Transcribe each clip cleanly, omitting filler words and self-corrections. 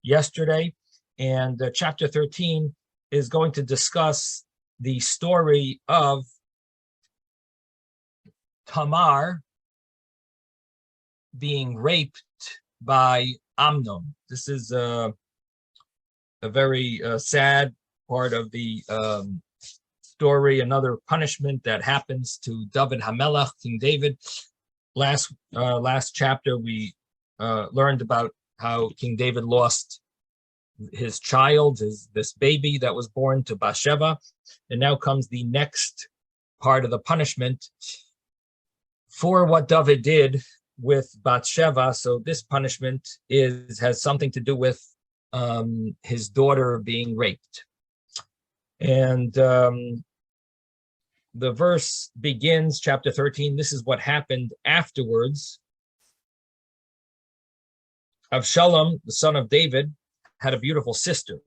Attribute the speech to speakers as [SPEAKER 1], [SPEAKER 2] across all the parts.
[SPEAKER 1] yesterday. And chapter 13 is going to discuss the story of Tamar being raped by Amnon. This is a very sad part of the story, another punishment that happens to David Hamelach, King David. Last chapter, we learned about how King David lost his child, this baby that was born to Bathsheba, and now comes the next part of the punishment for what David did with Bathsheba. So this punishment has something to do with his daughter being raped. And the verse begins, chapter 13, this is what happened afterwards. Avshalom, the son of David, had a beautiful sister.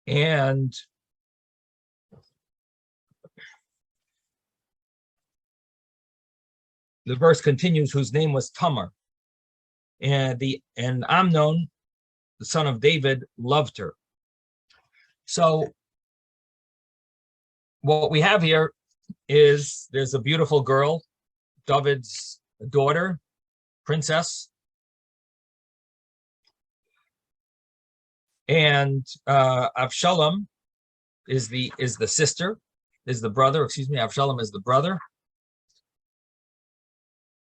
[SPEAKER 1] And the verse continues, whose name was Tamar. And Amnon, the son of David, loved her. So what we have here is there's a beautiful girl, David's daughter, princess. And Avshalom is the sister, is the brother, Avshalom is the brother.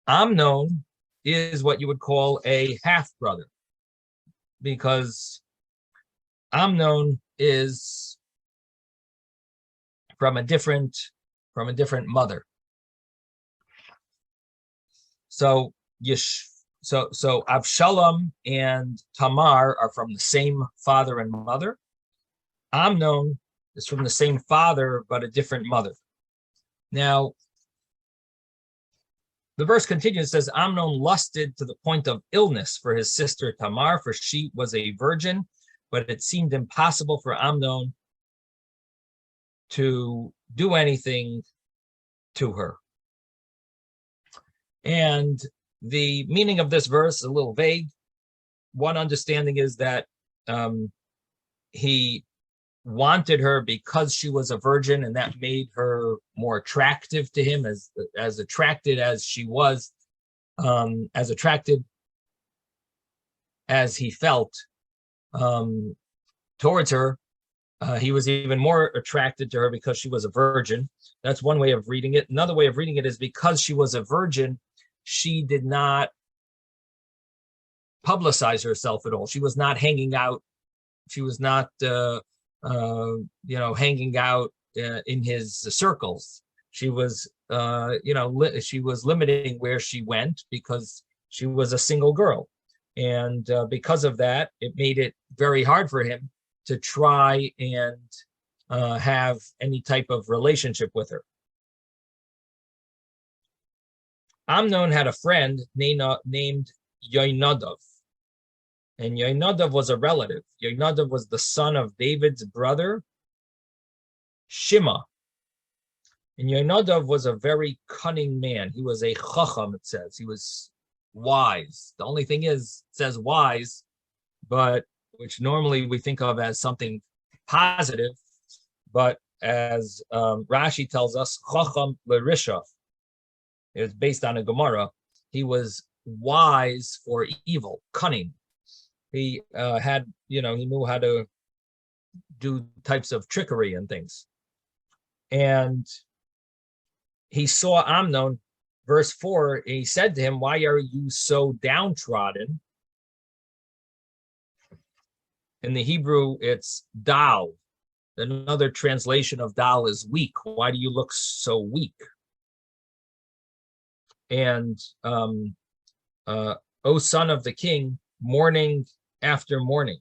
[SPEAKER 1] Amnon is what you would call a half-brother, because Amnon is from a different mother. So Avshalom and Tamar are from the same father and mother. Amnon is from the same father, but a different mother. Now, the verse continues, says, Amnon lusted to the point of illness for his sister Tamar, for she was a virgin, but it seemed impossible for Amnon to do anything to her. And the meaning of this verse is a little vague. One understanding is that he wanted her because she was a virgin, and that made her more attractive to him, as attracted as she was, as attracted as he felt towards her. He was even more attracted to her because she was a virgin. That's one way of reading it. Another way of reading it is because she was a virgin, she did not publicize herself at all. She was not hanging out. She was not, hanging out in his circles. She was, she was limiting where she went because she was a single girl. And because of that, it made it very hard for him to try and have any type of relationship with her. Amnon had a friend named Yoinadav. And Yoinadav was a relative. Yoinadav was the son of David's brother, Shima. And Yoinadav was a very cunning man. He was a chacham, it says. He was wise. The only thing is, it says wise, but which normally we think of as something positive, but as Rashi tells us, chacham l'risha. It's based on a Gemara. He was wise for evil, cunning. He he knew how to do types of trickery and things. And he saw Amnon, verse 4, he said to him, why are you so downtrodden? In the Hebrew, it's dal. Another translation of dal is weak. Why do you look so weak? And, O son of the king, morning after morning,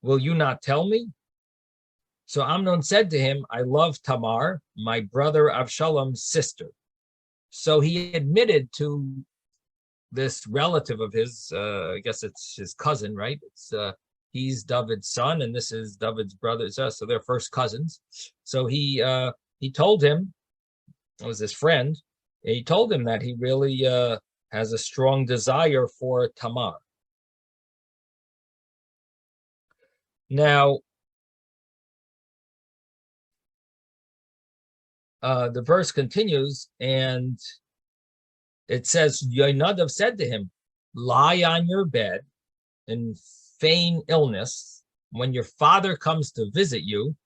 [SPEAKER 1] will you not tell me? So Amnon said to him, I love Tamar, my brother Avshalom's sister. So he admitted to this relative of his, I guess it's his cousin, right? It's he's David's son, and this is David's brother. So they're first cousins. So he told him, it was his friend, he told him that he really has a strong desire for Tamar. Now, the verse continues, and it says, Yoinadav said to him, lie on your bed and feign illness. When your father comes to visit you,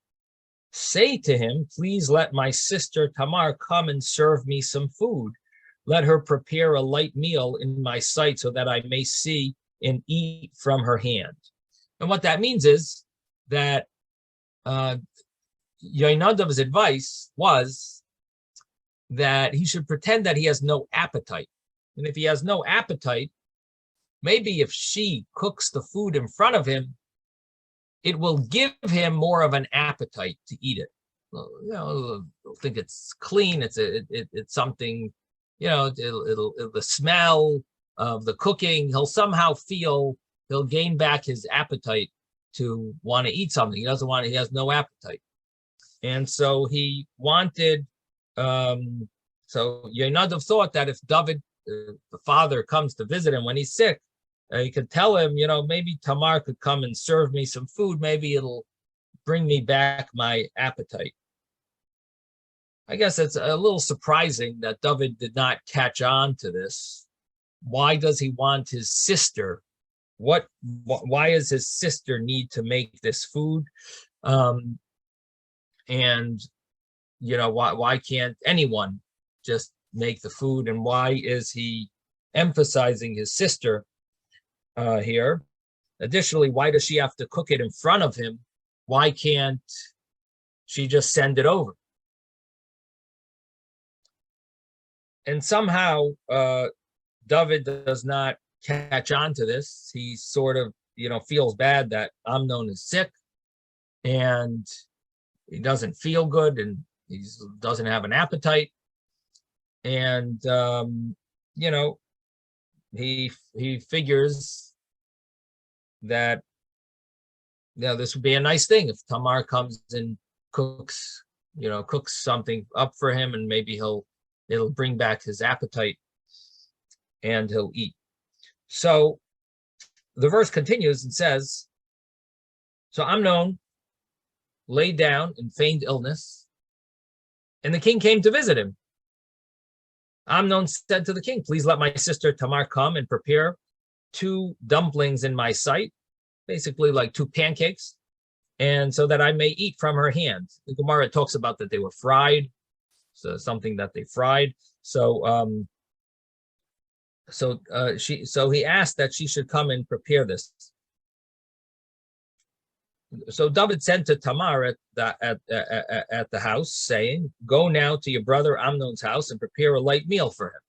[SPEAKER 1] say to him, please let my sister Tamar come and serve me some food. Let her prepare a light meal in my sight so that I may see and eat from her hand. And what that means is that Yoinadav's advice was that he should pretend that he has no appetite. And if he has no appetite, maybe if she cooks the food in front of him, it will give him more of an appetite to eat it. Well, he'll think it's clean. It's something, the smell of the cooking. He'll somehow feel he'll gain back his appetite to want to eat something. He has no appetite. And so he wanted, so Yoinadav thought that if David, the father, comes to visit him when he's sick, he could tell him, maybe Tamar could come and serve me some food. Maybe it'll bring me back my appetite. I guess it's a little surprising that David did not catch on to this. Why does he want his sister? Why does his sister need to make this food? And why can't anyone just make the food? And why is he emphasizing his sister here? Additionally, why does she have to cook it in front of him? Why can't she just send it over? And somehow David does not catch on to this. He sort of, feels bad that Amnon is sick and he doesn't feel good and he doesn't have an appetite. And, he figures that, this would be a nice thing if Tamar comes and cooks something up for him, and maybe it'll bring back his appetite and he'll eat. So the verse continues and says, so Amnon lay down and feigned illness, and the king came to visit him. Amnon said to the king, please let my sister Tamar come and prepare 2 dumplings in my sight, basically like 2 pancakes, and so that I may eat from her hand. The Gemara talks about that they were fried, so something that they fried. So he asked that she should come and prepare this. So David sent to Tamar at the house, saying, go now to your brother Amnon's house and prepare a light meal for him.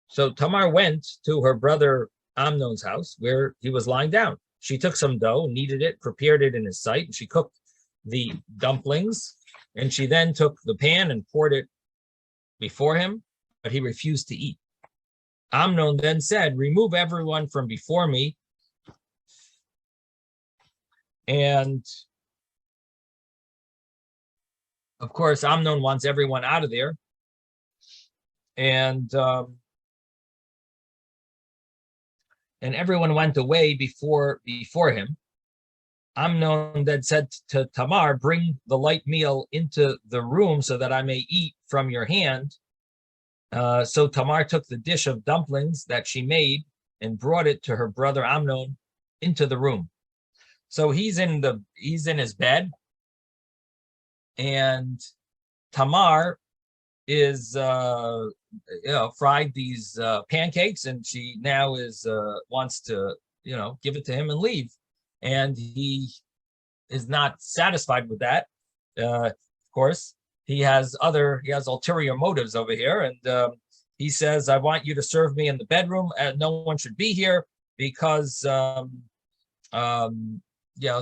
[SPEAKER 1] So Tamar went to her brother Amnon's house where he was lying down. She took some dough, kneaded it, prepared it in his sight, and she cooked the dumplings. And she then took the pan and poured it before him, but he refused to eat. Amnon then said, remove everyone from before me. And of course, Amnon wants everyone out of there. And everyone went away before him. Amnon then said to Tamar, bring the light meal into the room so that I may eat from your hand. So Tamar took the dish of dumplings that she made and brought it to her brother Amnon into the room. So he's in his bed, and Tamar is fried these pancakes, and she now wants to give it to him and leave, and he is not satisfied with that. Of course, he has ulterior motives over here, and he says, I want you to serve me in the bedroom, and no one should be here, because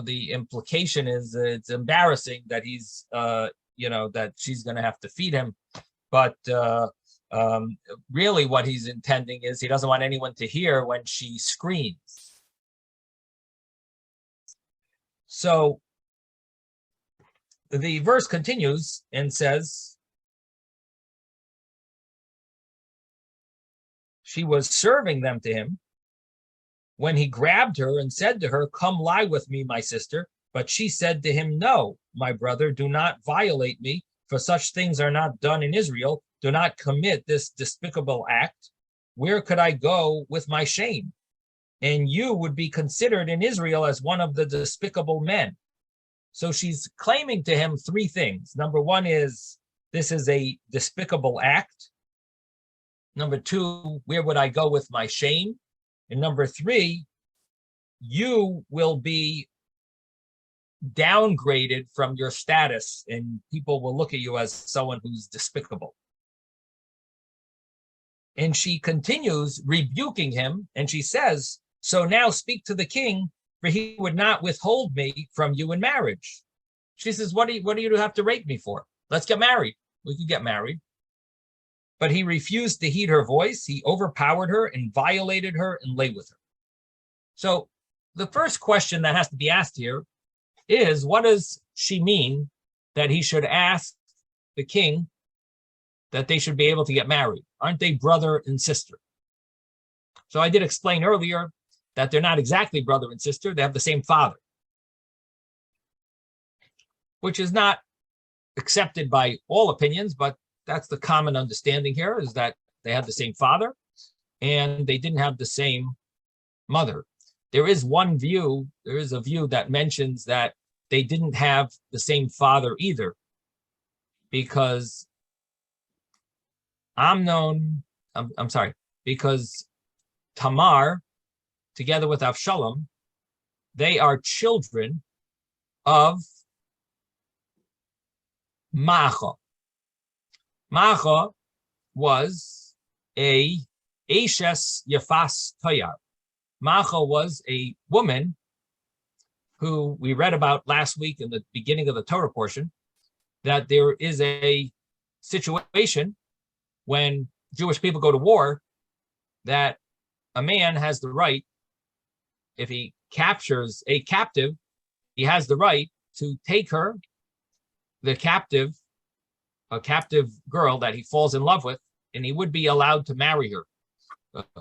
[SPEAKER 1] the implication is it's embarrassing that he's that she's going to have to feed him. But really what he's intending is he doesn't want anyone to hear when she screams. So the verse continues and says, she was serving them to him when he grabbed her and said to her, "Come lie with me, my sister." But she said to him, "No, my brother, do not violate me, for such things are not done in Israel. Do not commit this despicable act. Where could I go with my shame? And you would be considered in Israel as one of the despicable men." So she's claiming to him three things. Number one is, this is a despicable act. Number two, where would I go with my shame? And number three, you will be downgraded from your status and people will look at you as someone who's despicable. And she continues rebuking him, and she says, "So now speak to the king, for he would not withhold me from you in marriage." She says, what do you have to rape me for? Let's get married. We can get married. But he refused to heed her voice. He overpowered her and violated her and lay with her. So the first question that has to be asked here is, what does she mean that he should ask the king that they should be able to get married? Aren't they brother and sister? So I did explain earlier that they're not exactly brother and sister. They have the same father, which is not accepted by all opinions, but that's the common understanding here, is that they have the same father and they didn't have the same mother. There is a view that mentions that they didn't have the same father either, because because Tamar, together with Avshalom, they are children of Maacha. Maacha was a Eshes Yafas Toyar. Maacha was a woman who we read about last week in the beginning of the Torah portion, that there is a situation when Jewish people go to war that a man has the right, if he captures a captive, he has the right to take her, a captive girl that he falls in love with, and he would be allowed to marry her,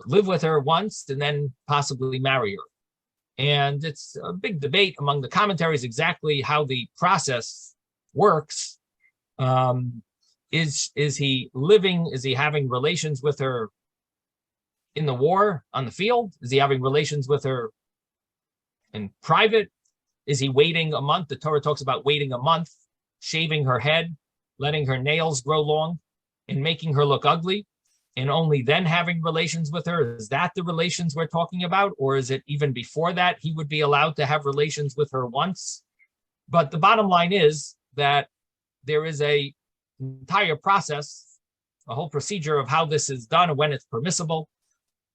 [SPEAKER 1] live with her once, and then possibly marry her. And it's a big debate among the commentaries exactly how the process works. Is he living? Is he having relations with her in the war on the field? Is he having relations with her in private? Is he waiting a month? The Torah talks about waiting a month, shaving her head, letting her nails grow long, and making her look ugly, and only then having relations with her. Is that the relations we're talking about? Or is it even before that he would be allowed to have relations with her once? But the bottom line is that there is an entire process, a whole procedure of how this is done and when it's permissible,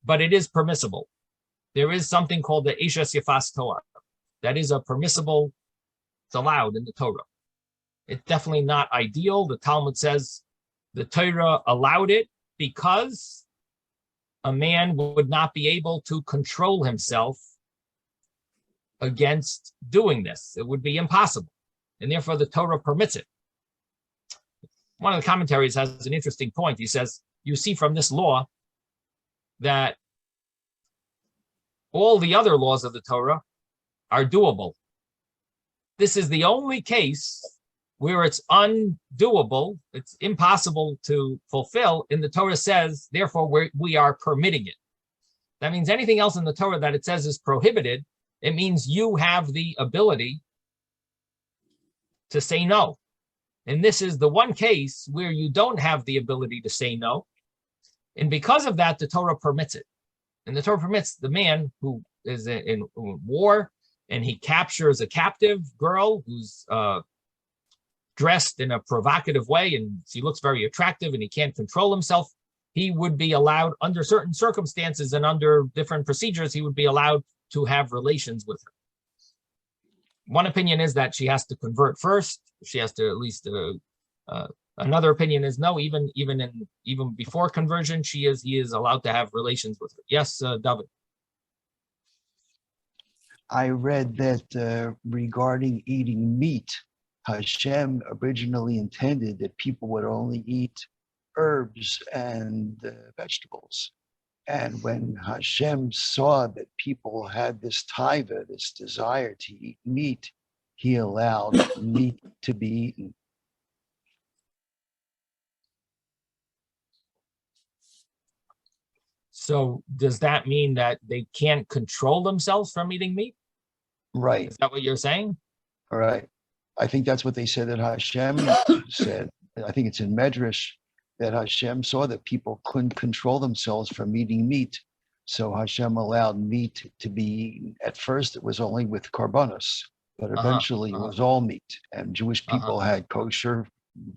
[SPEAKER 1] but it is permissible. There is something called the Eshes Yafas Torah. That is a permissible, it's allowed in the Torah. It's definitely not ideal. The Talmud says the Torah allowed it because a man would not be able to control himself against doing this. It would be impossible. And therefore the Torah permits it. One of the commentaries has an interesting point. He says, you see from this law that all the other laws of the Torah are doable. This is the only case where it's undoable, it's impossible to fulfill, and the Torah says, therefore, we are permitting it. That means anything else in the Torah that it says is prohibited, it means you have the ability to say no. And this is the one case where you don't have the ability to say no. And because of that, the Torah permits it. And the Torah permits the man who is in war and he captures a captive girl who's dressed in a provocative way and she looks very attractive and he can't control himself, he would be allowed, under certain circumstances and under different procedures, he would be allowed to have relations with her. One opinion is that she has to convert first. She has to at least, another opinion is no, even before conversion, he is allowed to have relations with her. Yes, David.
[SPEAKER 2] I read that regarding eating meat, Hashem originally intended that people would only eat herbs and vegetables. And when Hashem saw that people had this taiva, this desire to eat meat, he allowed meat to be eaten.
[SPEAKER 1] So does that mean that they can't control themselves from eating meat?
[SPEAKER 2] Right,
[SPEAKER 1] Is that what you're saying?
[SPEAKER 2] all right. I think that's what they said that Hashem said. I think it's in Medrash that Hashem saw that people couldn't control themselves from eating meat. So Hashem allowed meat to be eaten. At first, it was only with korbanos, but eventually it was all meat. And Jewish people had kosher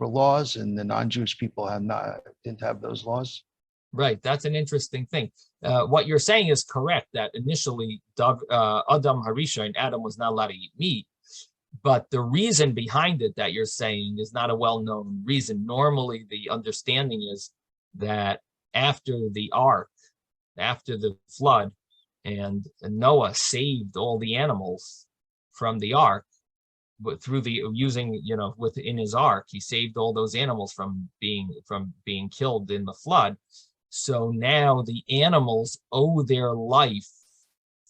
[SPEAKER 2] laws, and the non-Jewish people didn't have those laws.
[SPEAKER 1] Right, that's an interesting thing. What you're saying is correct, that initially Adam Harishon, Adam was not allowed to eat meat, but the reason behind it that you're saying is not a well-known reason. Normally, the understanding is that after the ark, after the flood, and Noah saved all the animals from the ark, but through the using, within his ark, he saved all those animals from being killed in the flood. So now the animals owe their life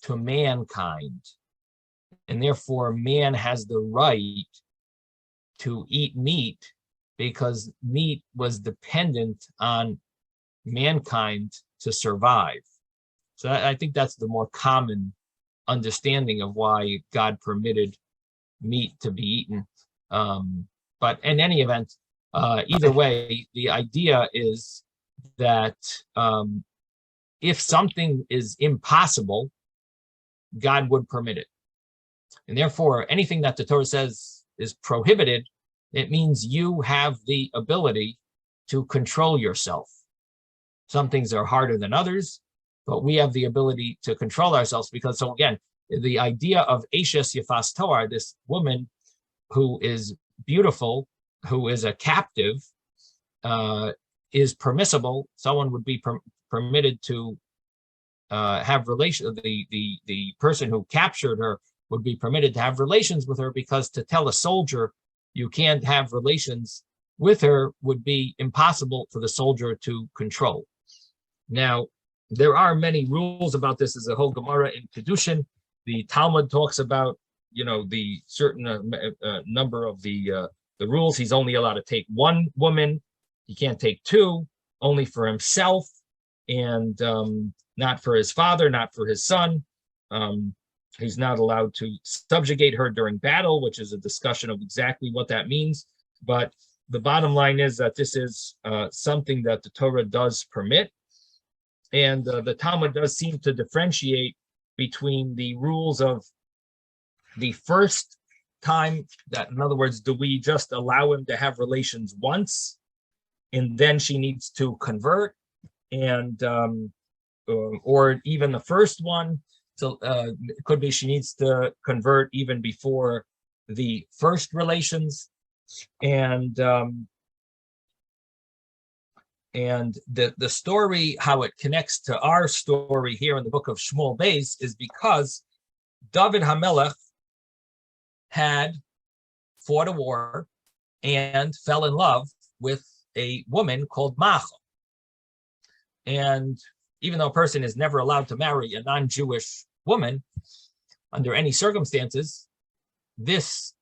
[SPEAKER 1] to mankind, and therefore man has the right to eat meat because meat was dependent on mankind to survive. So I think that's the more common understanding of why God permitted meat to be eaten. But in any event, either way, the idea is that if something is impossible, God would permit it. And therefore, anything that the Torah says is prohibited, it means you have the ability to control yourself. Some things are harder than others, but we have the ability to control ourselves because, so again, the idea of Eshes Yafas Toar, this woman who is beautiful, who is a captive, is permissible. Someone would be permitted to have relations. The person who captured her would be permitted to have relations with her, because to tell a soldier you can't have relations with her would be impossible for the soldier to control. Now, there are many rules about this. There's a whole Gemara in Kedushin. The Talmud talks about, the certain number of the rules. He's only allowed to take one woman. He can't take two, only for himself, and not for his father, not for his son. He's not allowed to subjugate her during battle, which is a discussion of exactly what that means. But the bottom line is that this is something that the Torah does permit. And the Talmud does seem to differentiate between the rules of the first time, that, in other words, do we just allow him to have relations once, and then she needs to convert, and or even the first one. So it could be she needs to convert even before the first relations, and the story, how it connects to our story here in the book of Shmuel Beis, is because David HaMelech had fought a war and fell in love with a woman called Machal. And even though a person is never allowed to marry a non-Jewish woman under any circumstances, this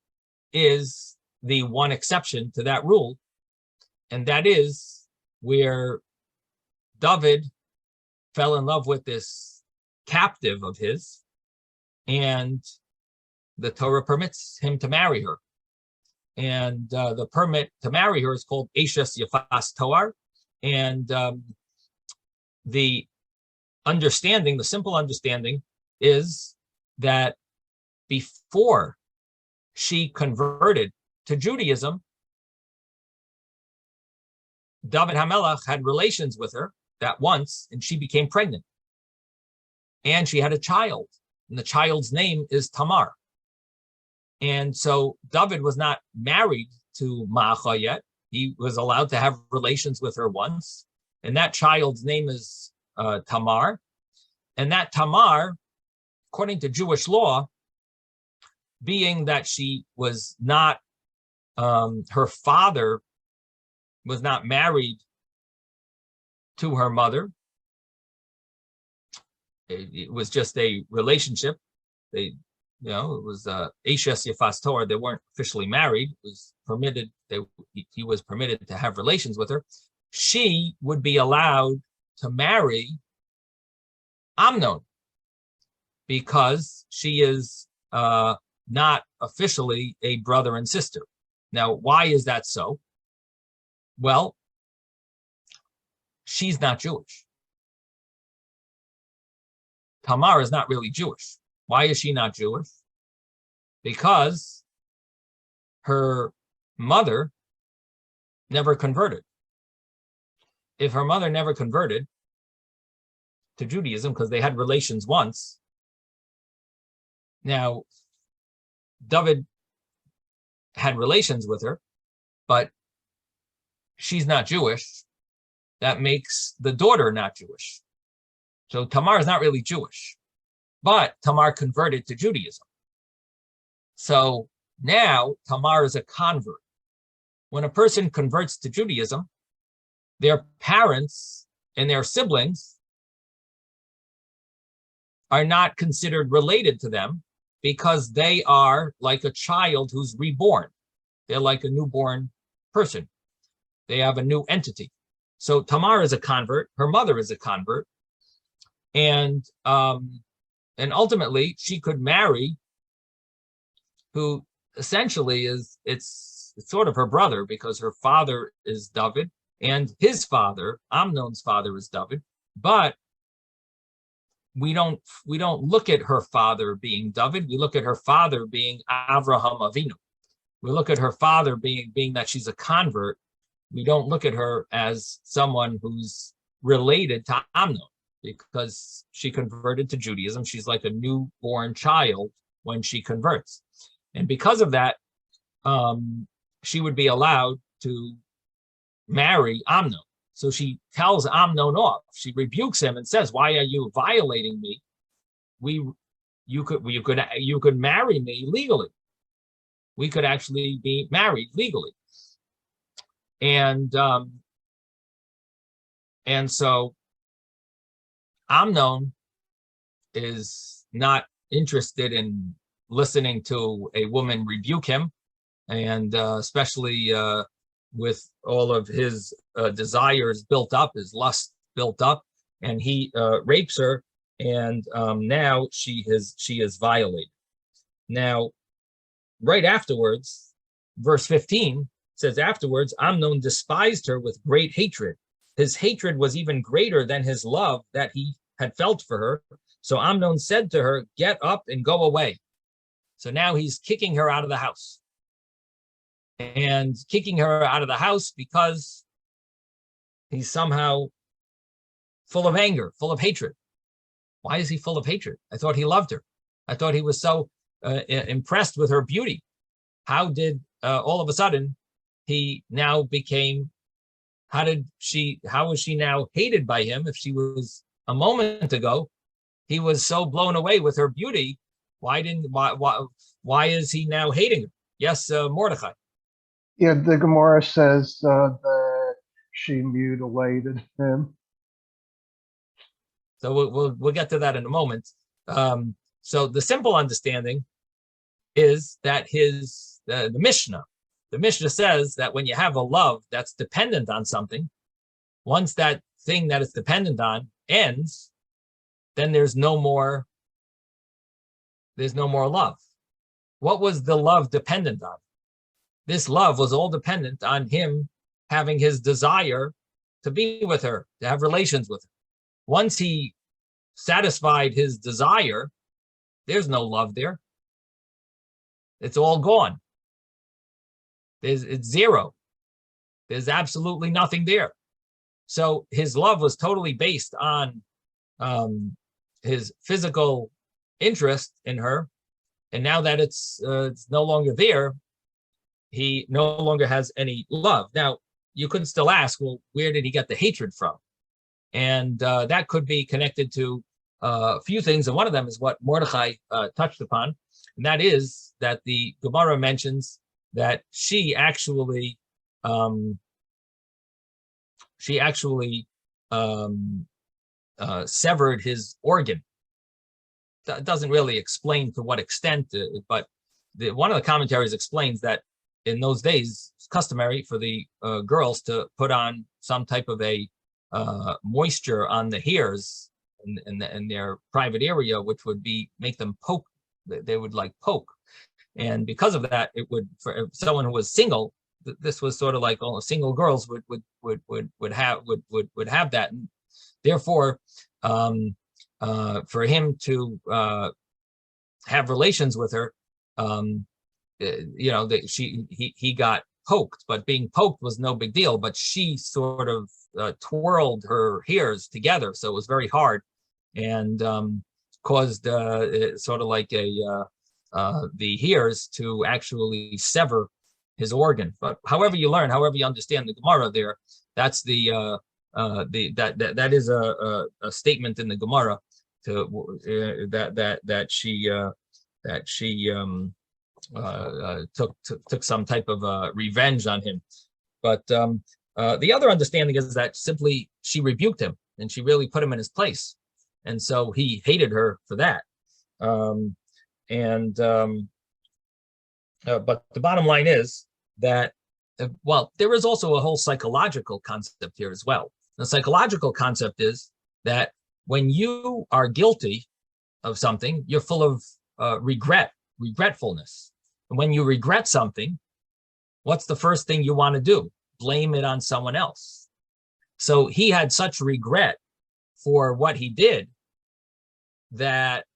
[SPEAKER 1] is the one exception to that rule, and that is where David fell in love with this captive of his, and the Torah permits him to marry her. And the permit to marry her is called Eshes Yafas Toar. And the understanding, the simple understanding, is that before she converted to Judaism, David HaMelech had relations with her that once, and she became pregnant. And she had a child, and the child's name is Tamar. And so David was not married to Ma'acha yet. He was allowed to have relations with her once, and that child's name is Tamar. And that Tamar, according to Jewish law, being that she was not, her father was not married to her mother, it was just a relationship. They, it was Ashes Yafas Torah. They weren't officially married. It was permitted. He was permitted to have relations with her. She would be allowed to marry Amnon because she is not officially a brother and sister. Now, why is that so? Well, she's not Jewish. Tamar is not really Jewish. Why is she not Jewish? Because her mother never converted. If her mother never converted to Judaism because they had relations once, now David had relations with her, but she's not Jewish. That makes the daughter not Jewish. So Tamar is not really Jewish, but Tamar converted to Judaism. So now Tamar is a convert. When a person converts to Judaism, their parents and their siblings are not considered related to them because they are like a child who's reborn. They're like a newborn person. They have a new entity. So Tamar is a convert. Her mother is a convert. And ultimately, she could marry who essentially it's sort of her brother because her father is David and his father, Amnon's father, is David. But we don't look at her father being David. We look at her father being Avraham Avinu. We look at her father being that she's a convert. We don't look at her as someone who's related to Amnon because she converted to Judaism. She's like a newborn child when she converts. And because of that, she would be allowed to marry Amnon. So she tells Amnon off. She rebukes him and says, "Why are you violating me? You could marry me legally. We could actually be married legally." And so Amnon is not interested in listening to a woman rebuke him, and especially with all of his desires built up, his lust built up, and he rapes her, and now she is violated. Now, right afterwards, verse 15 says, afterwards, Amnon despised her with great hatred. His hatred was even greater than his love that he had felt for her. So Amnon said to her, "Get up and go away." So now he's kicking her out of the house. And kicking her out of the house because he's somehow full of anger, full of hatred. Why is he full of hatred? I thought he loved her. I thought he was so impressed with her beauty. How did all of a sudden he now became, how was she now hated by him if she was a moment ago, he was so blown away with her beauty. Why is he now hating her? Yes, Mordechai.
[SPEAKER 3] Yeah, the Gemara says that she mutilated him.
[SPEAKER 1] So we'll get to that in a moment. So the simple understanding is that the Mishnah says that when you have a love that's dependent on something, once that thing that it's dependent on ends, then there's no more love. What was the love dependent on? This love was all dependent on him having his desire to be with her, to have relations with her. Once he satisfied his desire, there's no love there. It's all gone. It's zero. There's absolutely nothing there. So his love was totally based on his physical interest in her. And now that it's no longer there, he no longer has any love. Now, you could still ask, well, where did he get the hatred from? And that could be connected to a few things. And one of them is what Mordechai touched upon. And that is that the Gemara mentions that she actually severed his organ. doesn't really explain to what extent, but one of the commentaries explains that in those days it's customary for the girls to put on some type of a moisture on the hairs in their private area, which would make them poke. They would like poke, and because of that, it would, for someone who was single, this was sort of like all single girls would have that, and therefore, for him to have relations with her, he got poked, but being poked was no big deal. But she sort of twirled her hairs together, so it was very hard, and caused sort of like the hairs to actually sever his organ. But however you learn, however you understand the Gemara there, that's that is a statement in the Gemara to that she took some type of revenge on him. But the other understanding is that simply she rebuked him and she really put him in his place, and so he hated her for that. But the bottom line is that, well, there is also a whole psychological concept here as well. The psychological concept is that when you are guilty of something, you're full of regretfulness. And when you regret something, what's the first thing you want to do? Blame it on someone else. So he had such regret for what he did that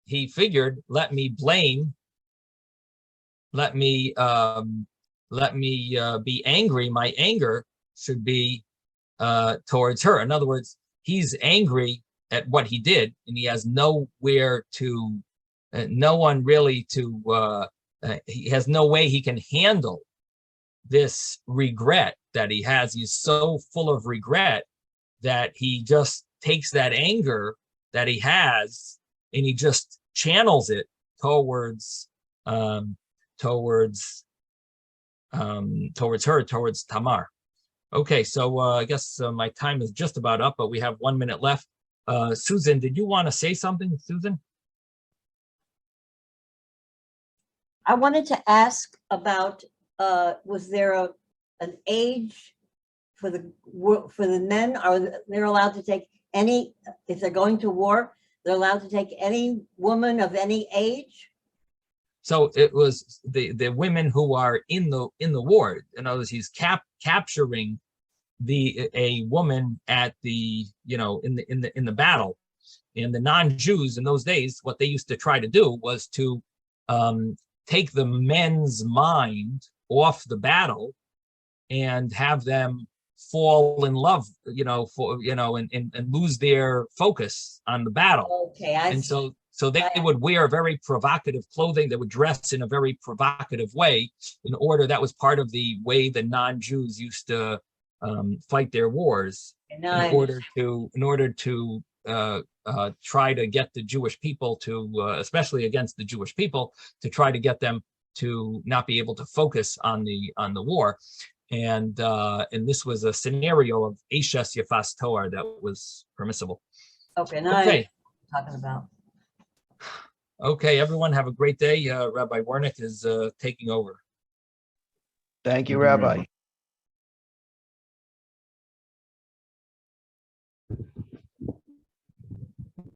[SPEAKER 1] he figured, let me be angry. My anger should be towards her. In other words, he's angry at what he did, and he has nowhere to, no one really to, he has no way he can handle this regret that he has. He's so full of regret that he just takes that anger that he has and he just channels it towards her, towards Tamar. Okay, so I guess my time is just about up, but we have 1 minute left. Susan, did you want to say something, Susan?
[SPEAKER 4] I wanted to ask about, was there an age for the men? Are they allowed to take any, if they're going to war, they're allowed to take any woman of any age?
[SPEAKER 1] So it was the women who are in the war. In other words, he's capturing a woman at the, in the battle. And the non-Jews in those days, what they used to try to do was to take the men's mind off the battle and have them fall in love, and lose their focus on the battle.
[SPEAKER 4] Okay,
[SPEAKER 1] and so they would wear very provocative clothing. They would dress in a very provocative way that was part of the way the non-Jews used to fight their wars in order to try to get the Jewish people to, especially against the Jewish people, to try to get them to not be able to focus on the war. And this was a scenario of Eshes Yafas Toar that was permissible.
[SPEAKER 4] Okay, now I'm talking about.
[SPEAKER 1] Okay, everyone have a great day. Rabbi Wernick is taking over.
[SPEAKER 2] Thank you, Rabbi.